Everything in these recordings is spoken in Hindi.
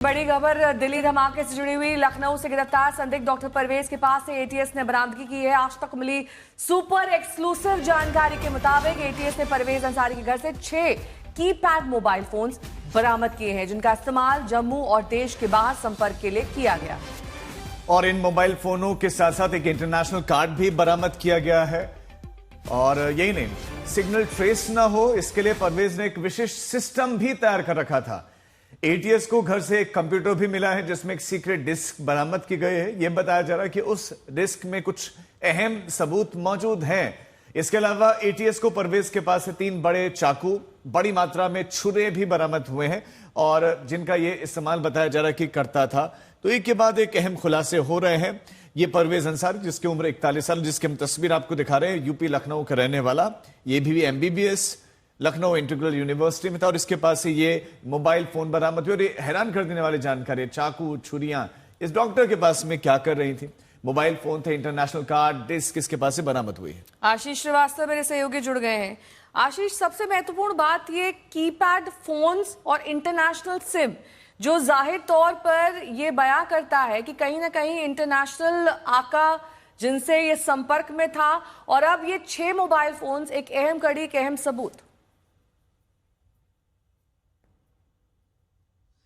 बड़ी खबर दिल्ली धमाके से जुड़ी हुई। लखनऊ से गिरफ्तार संदिग्ध डॉक्टर परवेज के पास से एटीएस ने बरामदगी की है। आज तक मिली सुपर एक्सक्लूसिव जानकारी के मुताबिक एटीएस ने परवेज अंसारी के घर से 6 कीपैड मोबाइल फोन्स बरामद किए हैं, जिनका इस्तेमाल जम्मू और देश के बाहर संपर्क के लिए किया गया। और इन मोबाइल फोनों के साथ साथ एक इंटरनेशनल कार्ड भी बरामद किया गया है। और यही नहीं, सिग्नल ट्रेस ना हो इसके लिए परवेज ने एक विशेष सिस्टम भी तैयार कर रखा था। एटीएस को घर से एक कंप्यूटर भी मिला है जिसमें एक सीक्रेट डिस्क बरामद की गई है। यह बताया जा रहा है कि उस डिस्क में कुछ अहम सबूत मौजूद हैं। इसके अलावा एटीएस को परवेज के पास से 3 बड़े चाकू, बड़ी मात्रा में छुरे भी बरामद हुए हैं और जिनका यह इस्तेमाल बताया जा रहा है कि करता था। तो एक के बाद एक अहम खुलासे हो रहे हैं। ये परवेज अंसारी, जिसकी उम्र 41 साल, जिसकी हम तस्वीर आपको दिखा रहे हैं, यूपी लखनऊ का रहने वाला, ये भी एमबीबीएस लखनऊ इंटीग्रल यूनिवर्सिटी में था और इसके पास से ये मोबाइल फोन बरामद हुए। और ये हैरान कर देने वाली जानकारी, चाकू, छुरियां इस डॉक्टर के पास में क्या कर रही थी। मोबाइल फोन थे, इंटरनेशनल कार्ड, डिस्क इसके पास से बरामद हुई है। आशीष श्रीवास्तव मेरे सहयोगी जुड़ गए हैं। आशीष, सबसे महत्वपूर्ण बात ये कीपैड फोन्स और इंटरनेशनल सिम, जो जाहिर तौर पर यह बयां करता है कि कहीं ना कहीं इंटरनेशनल आका जिनसे ये संपर्क में था, और अब ये 6 मोबाइल फोन्स एक अहम कड़ी, एक अहम सबूत।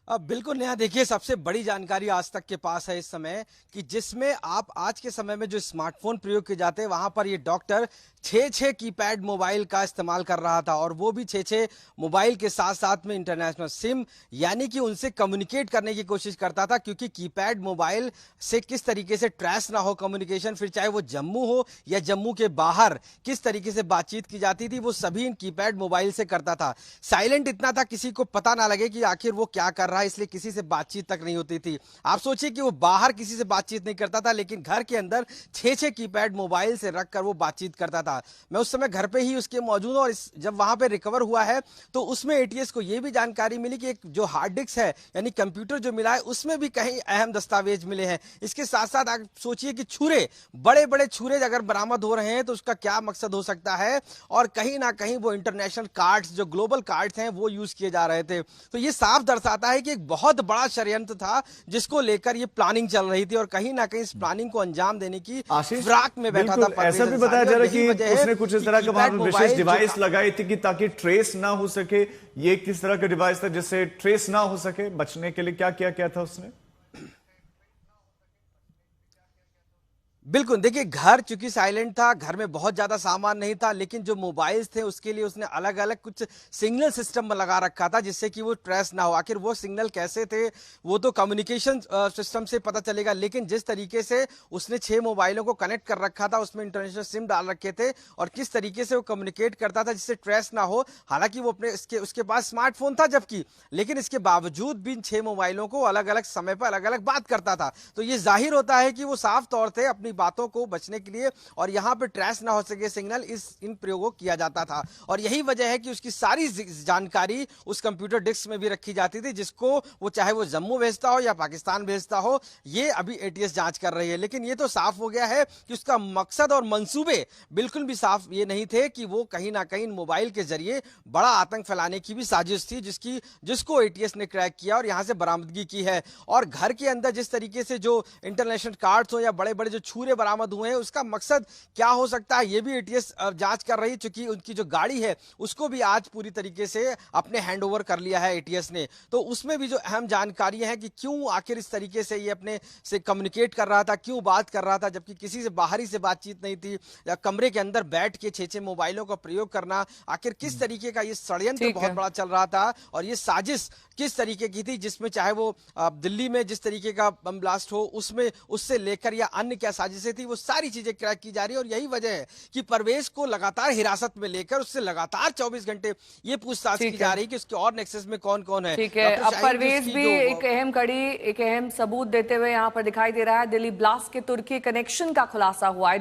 अब बिल्कुल नया, देखिए सबसे बड़ी जानकारी आज तक के पास है इस समय कि जिसमें आप आज के समय में जो स्मार्टफोन प्रयोग किए जाते हैं वहां पर ये डॉक्टर 6 कीपैड मोबाइल का इस्तेमाल कर रहा था। और वो भी 6 मोबाइल के साथ साथ में इंटरनेशनल सिम, यानी कि उनसे कम्युनिकेट करने की कोशिश करता था, क्योंकि कीपैड मोबाइल से किस तरीके से ट्रेस ना हो कम्युनिकेशन, फिर चाहे वो जम्मू हो या जम्मू के बाहर किस तरीके से बातचीत की जाती थी, वो सभी इन कीपैड मोबाइल से करता था। साइलेंट इतना था किसी को पता ना लगे कि आखिर वो क्या कर रहा है, इसलिए किसी से बातचीत तक नहीं होती थी। आप सोचिए कि वो बाहर किसी से बातचीत नहीं करता था, लेकिन घर के अंदर 6 कीपैड मोबाइल से रखकर वो बातचीत करता था। मैं उस समय घर पे ही उसके मौजूद हूं और जब वहां पे रिकवर हुआ है तो उसमें एटीएस को यह भी जानकारी मिली कि एक जो हार्ड डिस्क है, यानी कंप्यूटर जो मिला है, उसमें भी कहीं अहम दस्तावेज मिले हैं। इसके साथ साथ आप सोचिए कि छुरे, बड़े बड़े छुरे अगर बरामद हो रहे हैं तो उसका क्या मकसद हो सकता है, और कहीं ना कहीं वो इंटरनेशनल कार्ड्स, जो ग्लोबल कार्ड्स हैं, वो यूज किए जा रहे थे। तो ये साफ दर्शाता है कि एक बहुत बड़ा षड्यंत्र था जिसको लेकर ये प्लानिंग चल रही थी और कहीं ना कहीं इस प्लानिंग को अंजाम देने की फिराक में बैठा था। ऐसा भी बताया जा रहा है कि उसने कुछ इस तरह का वहां विशेष डिवाइस लगाई थी कि ताकि ट्रेस ना हो सके। ये किस तरह का डिवाइस था जिससे ट्रेस ना हो सके, बचने के लिए क्या क्या था उसने? बिल्कुल, देखिए घर चूंकि साइलेंट था, घर में बहुत ज्यादा सामान नहीं था, लेकिन जो मोबाइल्स थे उसके लिए उसने अलग अलग कुछ सिग्नल सिस्टम लगा रखा था जिससे कि वो ट्रेस ना हो। आखिर वो सिग्नल कैसे थे वो तो कम्युनिकेशन सिस्टम से पता चलेगा, लेकिन जिस तरीके से उसने 6 मोबाइलों को कनेक्ट कर रखा था, उसमें इंटरनेशनल सिम डाल रखे थे और किस तरीके से वो कम्युनिकेट करता था जिससे ट्रेस ना हो। हालांकि वो अपने उसके पास स्मार्टफोन था जबकि, लेकिन इसके बावजूद भी इन 6 मोबाइलों को अलग अलग समय पर अलग अलग बात करता था। तो ये जाहिर होता है कि वो साफ तौर से अपनी बातों को बचने के लिए और यहां पे ट्रेस ना हो सके सिग्नल, इन प्रयोगों किया जाता था। और यही वजह है कि उसकी सारी जानकारी उस कंप्यूटर डिस्क में भी रखी जाती थी, जिसको वो चाहे वो जम्मू भेजता हो या पाकिस्तान भेजता हो, ये अभी एटीएस जांच कर रही है। लेकिन ये तो साफ हो गया है कि उसका मकसद और मंसूबे बिल्कुल भी साफ ये नहीं थे कि वो कहीं ना कहीं मोबाइल के जरिए बड़ा आतंक फैलाने की भी साजिश थी, जिसको एटीएस ने क्रैक किया और यहां से बरामदगी की है। और घर के अंदर जिस तरीके से जो इंटरनेशनल कार्ड्स हो या बड़े बड़े जो छुरे बरामद हुए हैं, उसका मकसद क्या हो सकता है, यह भी एटीएस जांच कर रही, क्योंकि उनकी जो गाड़ी है उसको भी आज पूरी तरीके से अपने हैंडओवर कर लिया है एटीएस ने। तो उसमें भी जो अहम जानकारियां हैं कि क्यों आखिर इस तरीके से ये अपने से कम्युनिकेट कर रहा था, क्यों बात कर रहा था जबकि किसी से बाहरी से बातचीत नहीं थी, या कमरे के अंदर बैठ के 6 मोबाइलों का प्रयोग करना, आखिर किस तरीके का ये षड्यंत्र बहुत बड़ा चल रहा था और ये साजिश किस तरीके की थी, जिसमें चाहे वो दिल्ली में जिस तरीके का बम ब्लास्ट हो उसमें, उससे लेकर या अन्य क्या साजिशें थी, वो सारी चीजें क्रैक की जा रही है। और यही वजह है कि परवेज को लगातार हिरासत में लेकर उससे लगातार 24 घंटे ये पूछताछ की जा रही है कि उसके और नेक्सस में कौन कौन है। ठीक है, अब परवेज भी एक अहम कड़ी, एक अहम सबूत देते हुए यहाँ पर दिखाई दे रहा है। दिल्ली ब्लास्ट के तुर्की कनेक्शन का खुलासा हुआ है।